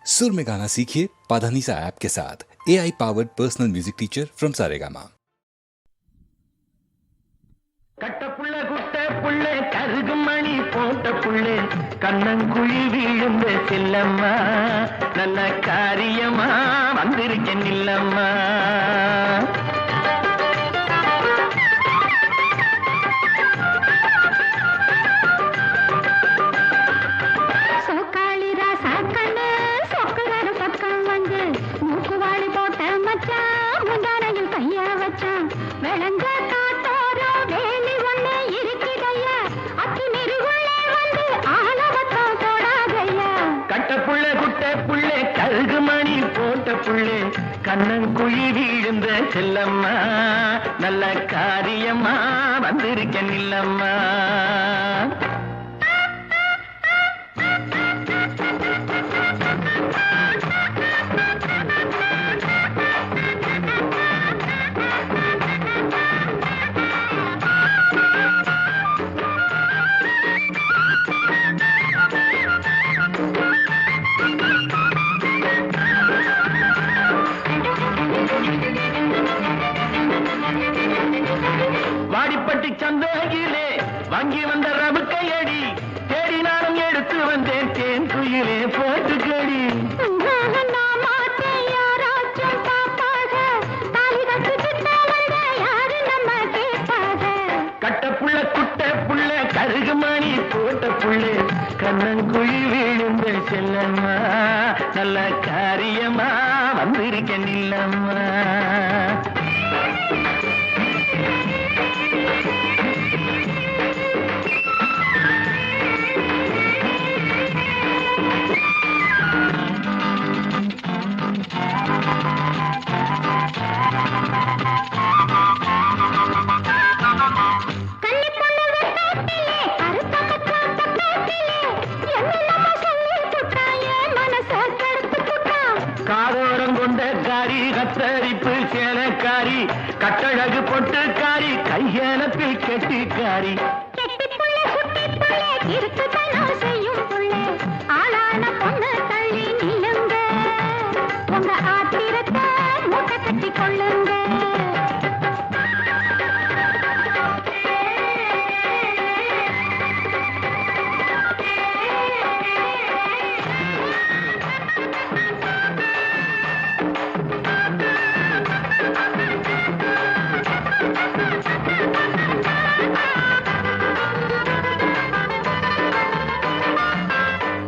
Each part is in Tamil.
सुर में गाना सीखिए पाधानीसा ऐप के साथ। AI powered personal music teacher from Saregama. கட்டப்புள்ள குட்ட புள்ள கருகுமணி போட்ட புள்ளே கண்ணங்குழி வீழுந்த செல்லம்மா நல்ல காரியமா வந்திருக்கேன் இல்லம்மா. கட்டப்புள்ள குட்ட புள்ளே கருகுமணி போட்ட புள்ளே கண்ணங்குழி வீழுந்த செல்லம்மா நல்ல காரியமா வந்திருக்கேன் இல்லம்மா. வாடிப்பட்டி சந்தையிலே வாங்கி வந்த ரவுக்கையடி தேடினாலும் எடுத்து வந்தேன் தேன் குயிலே போட்டுக்கடி. கட்டப்புள்ள குட்ட புள்ள கருகுமணி போட்ட புள்ளே கண்ணங்குழி வீழுந்த செல்லம்மா நல்ல காரியமா வந்திருக்கேன் இல்லம்மா. காதோரம் கொண்ட காரி கத்தரிப்பு சேலக்காரி கட்டழகு பொட்டுக்காரி கையெனப்பில் கெட்டிக்காரி.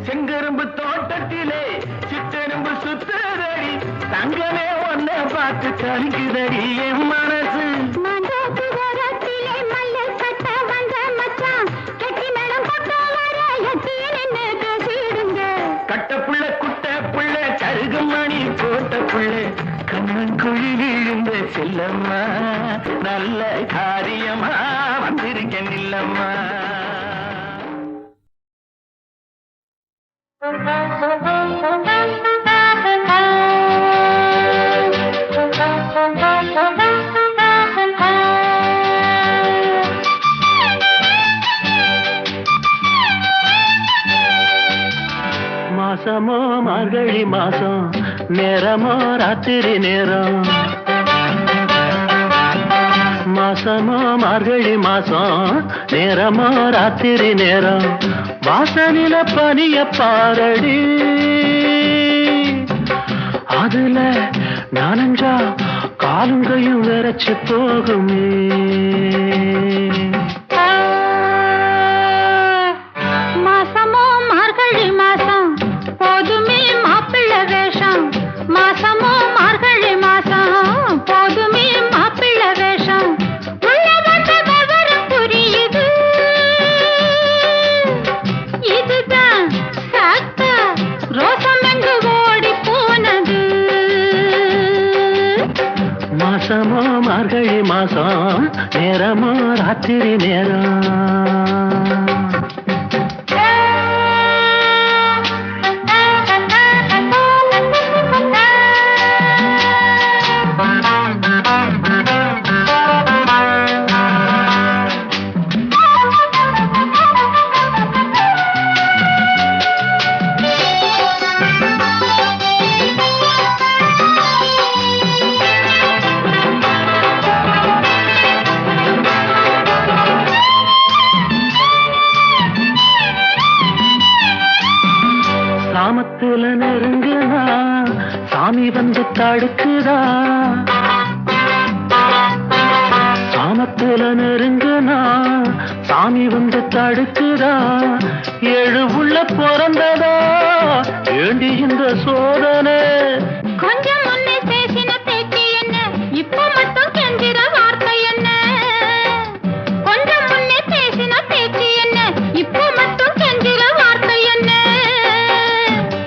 செங்கரும்பு தோட்டத்திலே சித்தெரும்பு சுத்ததடி தங்கமே ஒன்ன பார்த்து கலிக்குதடி என் மனசு. கட்டப்புள்ள குட்ட புள்ள கருகுமணி போட்ட புள்ளே கண்ணங்குழி விழுந்த செல்லம்மா நல்ல காரியமா வந்திருக்கேன் இல்லம்மா. மாசமோ மார்கழி மாசம் நேரமோ ராத்திரி நேரம். மாசமோ மார்கழி மாசம் நேரமோ ராத்திரி நேரம். வாசனில பனிய பாரடி அதுல நானஞ்சா காலுங்கையும் விரைச்சு போகுமே. மாசமோ மார்கழி மாசம் போதுமே மாப்பிள்ளை வேஷம். மாசமோ மார்கழி மாசம் போதுமே மாப்பிள்ளை வேஷம். உள்ள வந்த விவரம் புரியுது இதுதான் சாக்கா ரோசம் என்று ஓடி போனது. மாசமோ மார்கழி மாசம் நேரமோ ராத்திரி நேரம். சாமத்துல நெருங்குனா சாமி வந்து தடுக்குதா சாமத்துல நெருங்குனா சாமி வந்து தடுக்குதா ஏழு உள்ள பிறந்ததா ஏண்டி இந்த சோதனை கொஞ்சம் முன்னே பேசின பேச்சு என்ன இப்போ மட்டும் கெஞ்சிற வார்த்தை என்ன கொஞ்சம் முன்னே பேசின பேச்சு என்ன இப்போ மட்டும் கெஞ்சிற வார்த்தை என்ன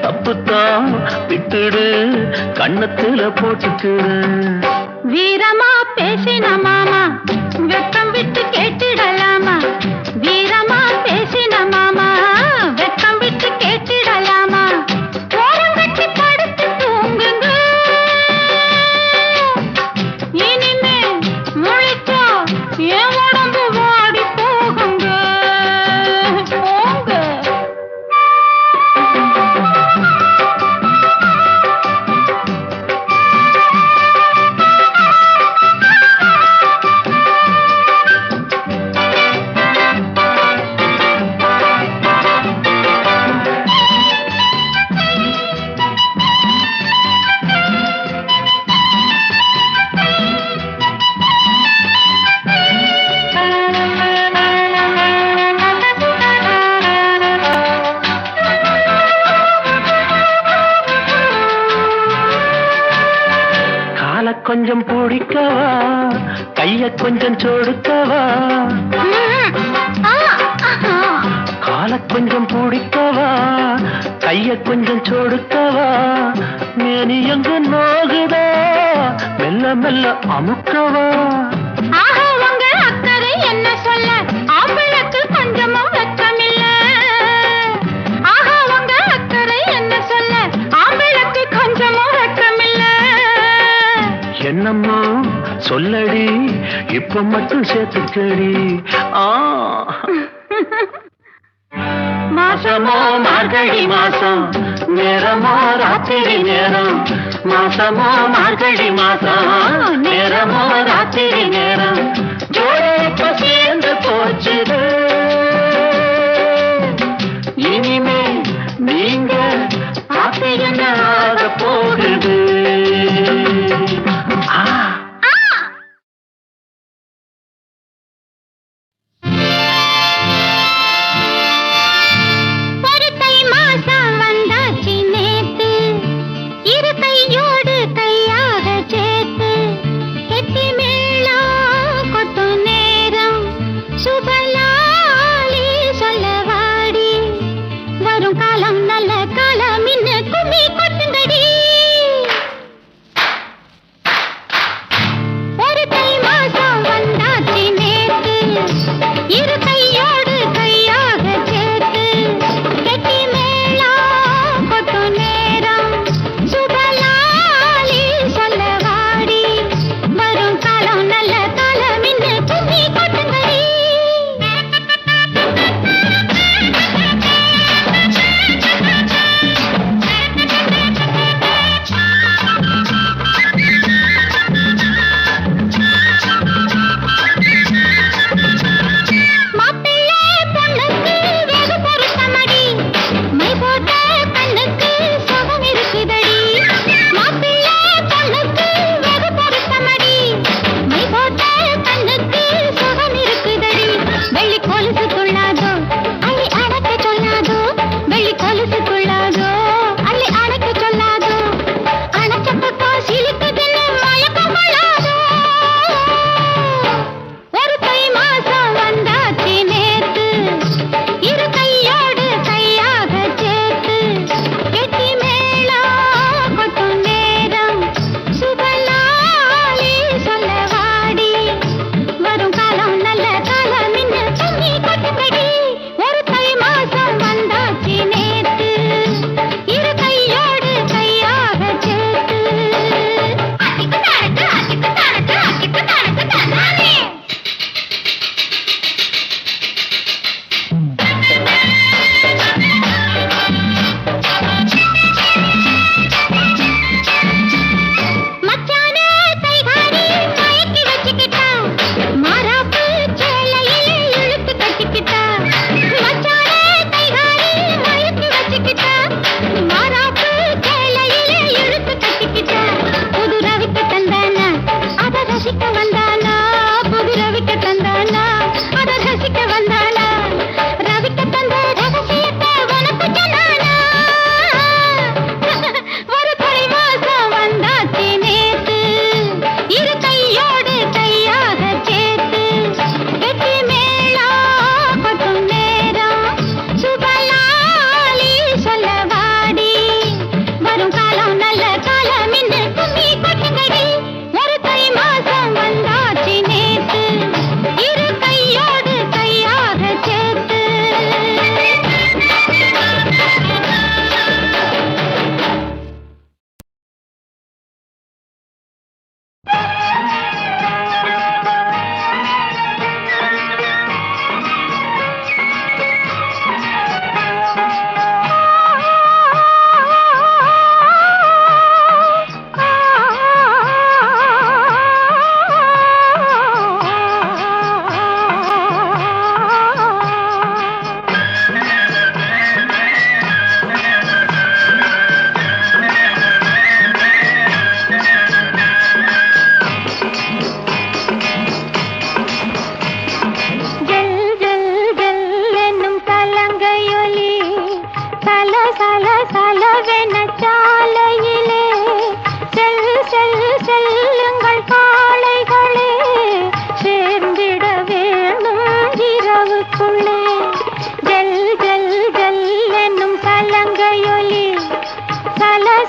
தப்புத்தான் விட்டுடு கண்ணத்துல போட்டுக்குடு வீரமா பேசின மாமா வெக்கம் விட்டு கேட்டிடலாமா வீரமா பேசின மாமா வெக்கம் விட்டு கேட்டிடலாமா ஓரங்கட்டி படுத்து தூங்குங்க இனிமே முழிச்சா என் உடம்பு வாடி போகுங்க போங்க கால கொஞ்சம் பிடிக்கவா கைய கொஞ்சம் சொடுக்கவா கால கொஞ்சம் பிடிக்கவா கைய கொஞ்சம் சொடுக்கவா மேனி எங்க நோகுதா மெல்ல மெல்ல அமுக்கவா ஆஹா உங்க அக்கறை என்ன சொல்ல ஆம்பளுக்கு கொஞ்சமும் வெட்கமில்ல ஆஹா உங்க அக்கறை என்ன சொல்ல ஆம்பளுக்கு கொஞ்சமும் வெட்கமில்ல என்னம்மா சொல்லடி இப்ப மட்டும் சேர்த்துக்கடி மாசமோ மார்கழி மாசம் நேரமோ ராத்திரி நேரம் மாசமோ மார்கழி மாசம் நேரமோ ராத்திரி நேரம் ஜோடி சேர்ந்து போச்சுது இனிமே நீங்க பார்த்து என்ன ஆக போகுது ஒரு தை மாசம் வந்தாச்சு நேத்து இரு கையோடு கையாக சேர்த்து கெட்டி மேளம் கொட்டும் நேரம் சுபலா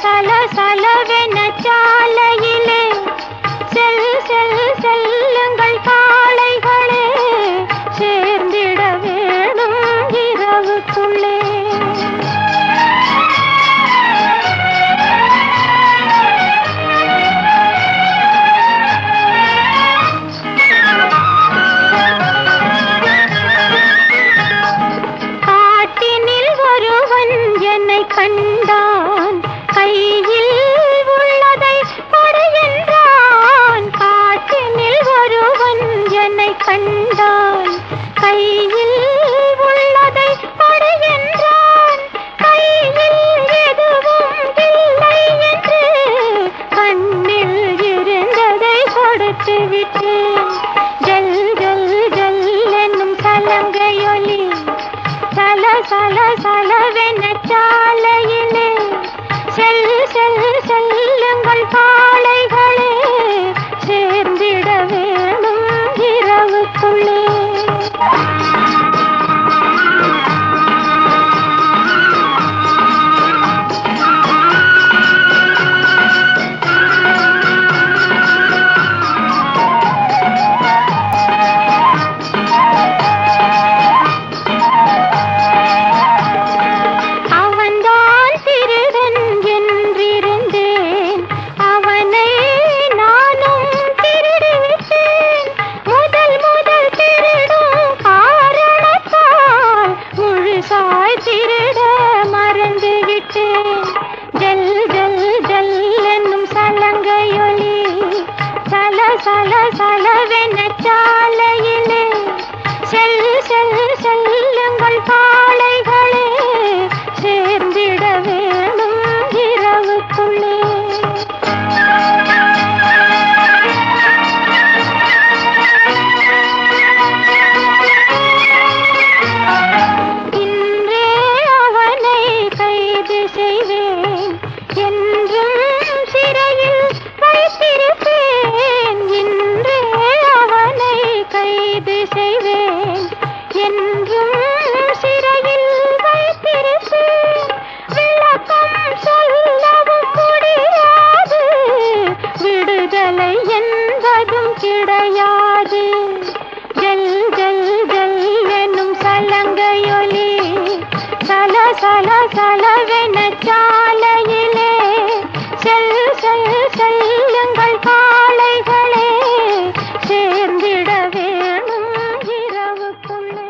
சல சலவென சாலையிலே செல்லுங்கள் காளைகளே, சேர்ந்திட வேணும் இரவுக்குள்ளே. காட்டினில் ஒருவன் என்னை கண்டான், கையில் உள்ளதை கொடு என்றான். காட்டினில் ஒருவன் என்னை கண்டான், கையில் உள்ளதை கொடு என்றான். கையில் எதுவும் இல்லை என்று கண்ணில் இருந்ததை கொடுத்து விட்டேன். ஜல் ஜல் ஜல் என்னும் சலங்கையொலி சல சல சலவென சாலையிலே செல்லுங்கள் காளைகளே, சேர்ந்திட வேணும் இரவுக்குள்ளே. அவன்தான் திருடன் என்றிருந்தேன், அவனை நானும் திருடிவிட்டேன். முதல் திருடும் காரணத்தால் முழுசாய் திருட மறந்துவிட்டேன். ஜல் ஜல் ஜல் என்னும் சலங்கையொலி சல சல சலவென சாலையிலே செல்லுங்கள் காளைகளே, சேர்ந்திட வேணும் இரவுக்குள்ளே. இன்றே அவனை கைது செய்வேன், என்றும் சிறையில் வைத்திருப்பேன். இன்றே அவனை கைது செய்வேன், என்றும் சிறையில் வைத்திருப்பேன். விளக்கம் சொல்லவும் முடியாது, விடுதலை என்பதும் கிடையாது. ஜல் ஜல் ஜல் என்னும் சலங்கையொலி சல சல சலவென சாலையிலே செல்லுங்கள் காளைகளே, சேர்ந்திட வேணும் இரவுக்குள்ளே.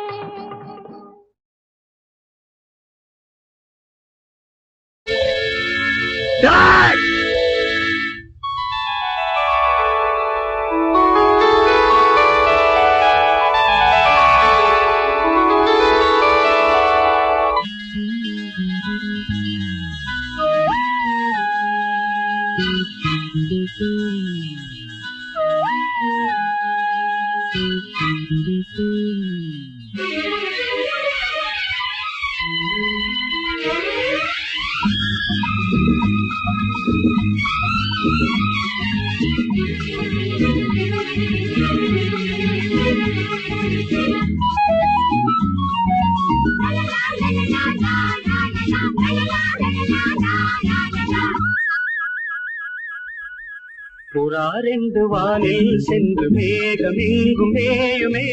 புறாரெண்டு வானில் சென்று மேகமெங்கும் மேயுமே,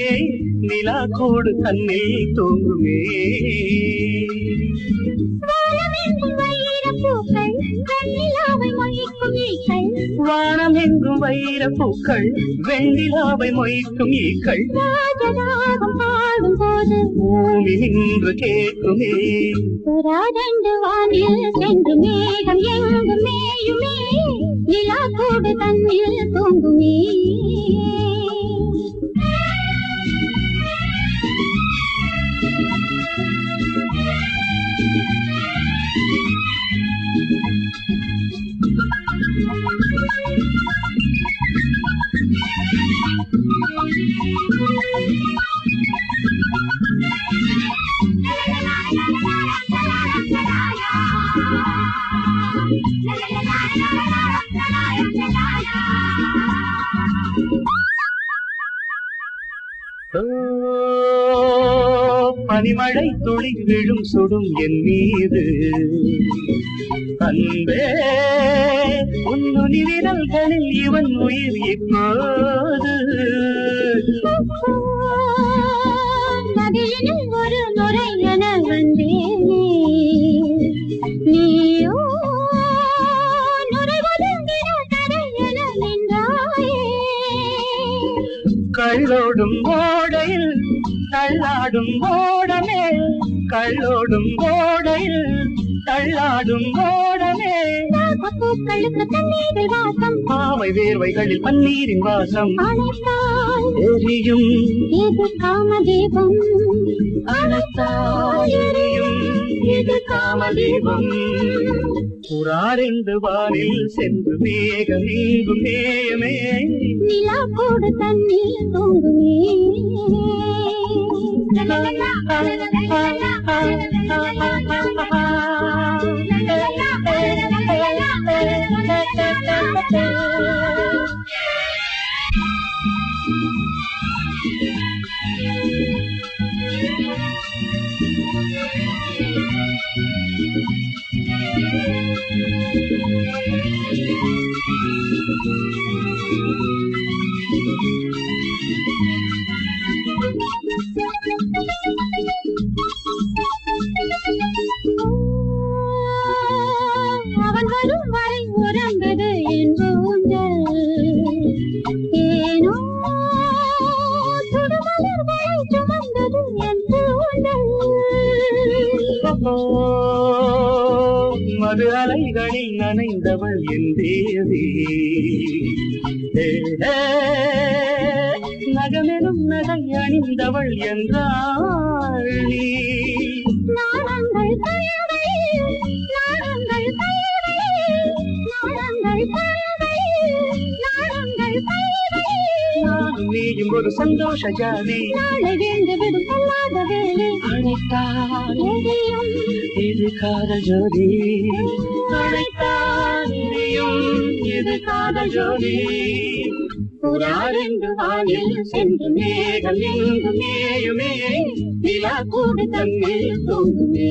நிலா கூடு தன்னில் தூங்குமே. வானம் எங்கும் வைர பூக்கள், வெண்ணிலாவை மொய்க்கும் ஈக்கள். பாடும் போது பூமி நின்று கேட்குமே. புறாரெண்டு வானில் சென்று மேகம் எங்கும் மேயுமே, நிலா கூடு தன்னில் தூங்குமே. பனிமழை துளி விழும் சுடும் என் மீது, அன்பே உன்னுனி விரல்களில் இவன் உயிர் இப்போது நதியினில் ஒரு நுரை என வந்தேனே நீயோ நுரைவதுங்கிற கரை என நின்றாயே கள்ளோடும் ஓடையில் தள்ளாடும் ஓடமே கள்ளோடும் ஓடையில் தள்ளாடும் ஓடமே பூக்களுக்கு தண்ணீரில் வாசம் பாவை வேர்வைகளில் பன்னீரின் வாசம் அணைத்தால் எரியும் இது காமதீபம் அணைத்தால் எரியும் இது காமதீபம் புறாரெண்டு வானில் சென்று மேகம் எங்கும் மேயமே நிலா கூடு தண்ணீர் தூங்குமே அவன் வரும் வரை உறங்குது என் ஊஞ்சல் ஏனோ சுடுமலர்களை சுமந்தது என் ஊஞ்சல் மது அலைகளில் நனைந்தவள் என் தேவி நகமெனும் நகை அணிந்தவள் என்றாள் நீ நாடங்கள் கயல்களில் நாடங்கள் கயல்களில் நாடங்கள் கயல்களில் நாடங்கள் கயல்களில் நானும் நீயும் ஒரு சந்தோஷ ஜாதி நாளை வேண்டு விடும் சொல்லாத வேலை அழைத்தால் எதையும் இது காதல் ஜோதி அழைத்தால் எரியும் இது காதல் ஜோதி புறாரெண்டு வானில் சென்று மேகம் எங்கு மேயுமே நிலா கூடு தண்ணீர் தூங்குமே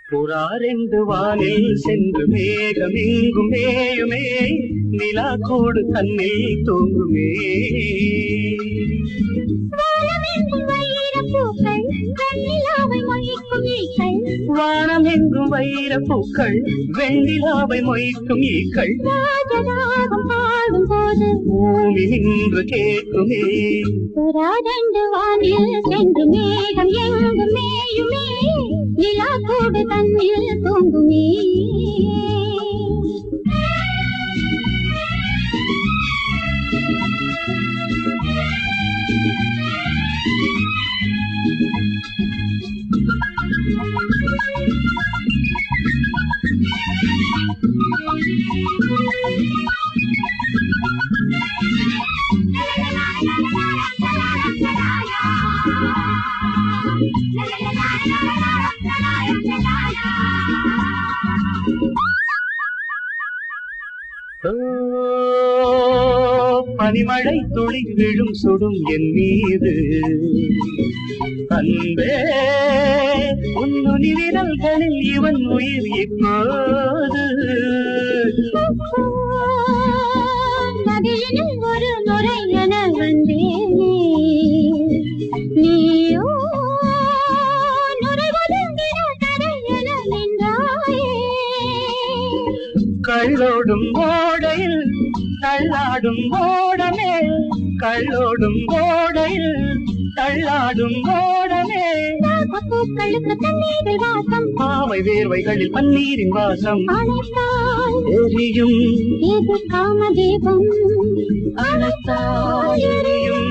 புறாரெண்டு வானில் சென்று மேகம் எங்கும் மேயுமே நிலா கூடு தன்னில் தூங்குமே வானம் எங்கும் வைர பூக்கள் வெண்ணிலாவை மொய்க்கும் ஈக்கள் பாடும் போது பூமி நின்று கேட்குமே புறாரெண்டு வானில் சென்று மேகம் எங்கும் மேயுமே நிலா கூடு தண்ணில் தூங்குமே பனிமழை துளி விழும் சுடும் என் மீது அன்பே உன்னுனி விரல்களில் இவன் உயிர் இப்போது நதியினில் ஒரு நுரை என வந்தேனே நீயோ நுரைவதுங்கிற கரை என நின்றாயே கள்ளோடும் ஓடையில் தள்ளாடும் ஓடமே கள்ளோடும் ஓடையில் தள்ளாடும் ஓடமே பூக்களுக்கு தண்ணீரில் வாசம் பாவை வேர்வைகளில் பன்னீரின் வாசம் அணைத்தால் எரியும் இது காமதீபம் அணைத்தால் எரியும்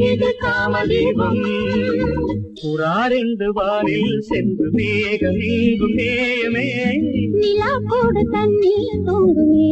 இது காமதீபம் புறாரெண்டு வானில் சென்று மேகம் நீங்கும் மேயமே நிலா கூடு தண்ணீர் தூங்குமே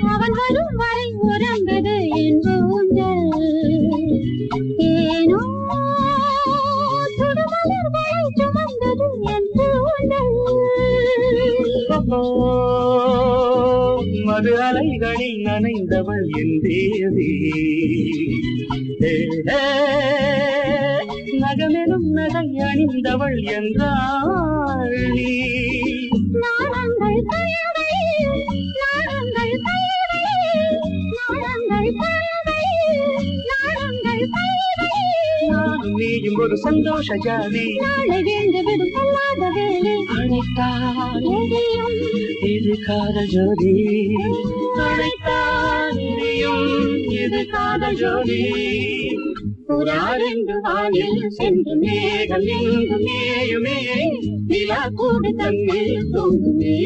அவன் வரும் வரை உறங்குது என் ஊஞ்சல் ஏனோ சுடுமலர்களை சுமந்தது என் ஊஞ்சல் மது அலைகளில் நனைந்தவள் என் தேவி நகமெனும் நகை அணிந்தவள் என்றாள் நீ நாளங்கள் கயவையில் நாளங்கள் கயவையில் நாளங்கள் கயவையில் நாளங்கள் கயவையில் நானும் நீயும் ஒரு சந்தோஷ ஜாதி நாளை வீழ்ந்து விடும் சொல்லாத வேலை அழைத்தால் எரியும் இது காதல் ஜோதி அழைத்தால் எரியும் இது காதல் ஜோதி புறாரெண்டு வானில் சென்று மேகம் எங்கும் மேயுமே நிலா கூடு தன்னில் தூங்குமே